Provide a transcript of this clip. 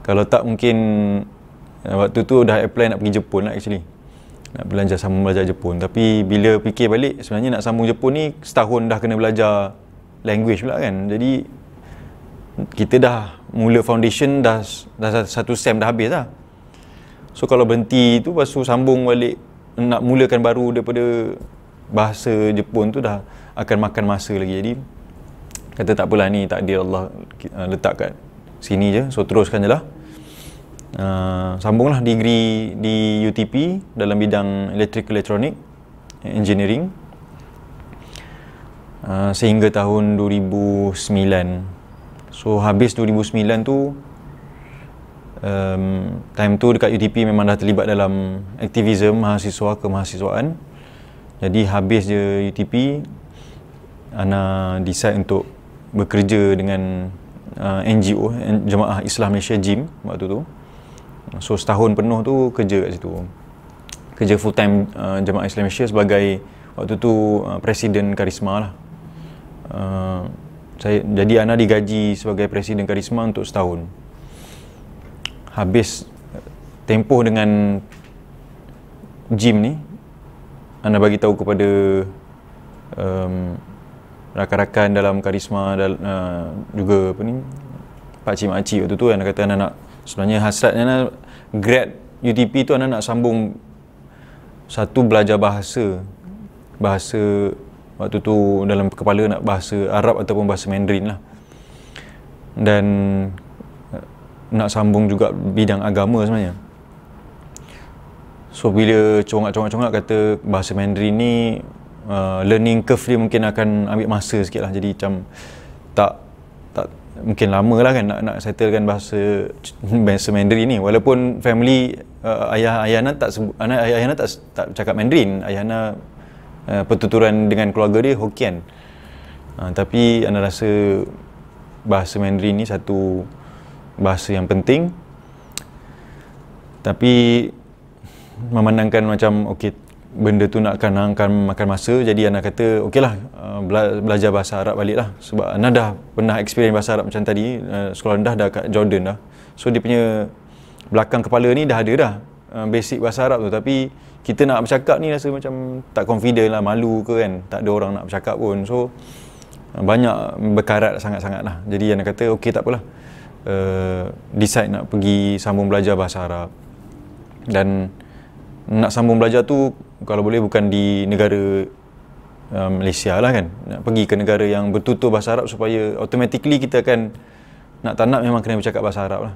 Kalau tak mungkin waktu tu dah apply nak pergi Jepun lah actually. Nak sambung belajar Jepun. Tapi bila fikir balik, sebenarnya nak sambung Jepun ni setahun dah kena belajar language pula kan. Jadi kita dah mula foundation, dah satu sem dah habis lah. So kalau berhenti tu, lepas tu sambung balik nak mulakan baru daripada bahasa Jepun tu, dah akan makan masa lagi. Jadi kata tak apalah, ni takdir Allah letak kat sini je, so teruskan je lah. Sambunglah degree di UTP dalam bidang Electrical Electronic Engineering sehingga tahun 2009. So habis 2009 tu, time tu dekat UTP memang dah terlibat dalam aktivism mahasiswa kemahasiswaan. Jadi habis je UTP, Ana decide untuk bekerja dengan NGO, Jemaah Islam Malaysia, JIM, waktu tu. So setahun penuh tu kerja kat situ, kerja full time Jemaah Islam Malaysia sebagai waktu tu Presiden Karisma lah. Jadi Ana digaji sebagai Presiden Karisma untuk setahun. Habis tempoh dengan JIM ni, Ana bagi tahu kepada rakan-rakan dalam Karisma, juga apa ni, pakcik-makcik waktu tu, Ana kata Ana nak, sebenarnya hasratnya Ana grad UTP tu, Ana nak sambung satu belajar bahasa waktu tu dalam kepala nak bahasa Arab ataupun bahasa Mandarin lah, dan nak sambung juga bidang agama sebenarnya. So bila congak kata bahasa Mandarin ni learning curve dia mungkin akan ambil masa sikit lah, jadi macam tak mungkin lama lah kan nak settlekan bahasa Mandarin ni, walaupun family ayah Ana tak cakap Mandarin. Ayah Ana pertuturan dengan keluarga dia Hokkien, tapi Ana rasa bahasa Mandarin ni satu bahasa yang penting. Tapi memandangkan macam okey, benda tu akan makan masa, jadi Ana kata okeylah, belajar bahasa Arab balik lah. Sebab Ana dah pernah experience bahasa Arab macam tadi, sekolah rendah dah kat Jordan dah. So dia punya belakang kepala ni dah ada dah basic bahasa Arab tu, tapi kita nak bercakap ni rasa macam tak confident lah, malu ke kan, tak ada orang nak bercakap pun. So banyak berkarat sangat-sangat lah. Jadi Ana kata okey, tak apalah, decide nak pergi sambung belajar bahasa Arab. Dan nak sambung belajar tu kalau boleh bukan di negara Malaysia lah kan, nak pergi ke negara yang bertutur bahasa Arab, supaya automatically kita akan nak tak nak memang kena bercakap bahasa Arab lah.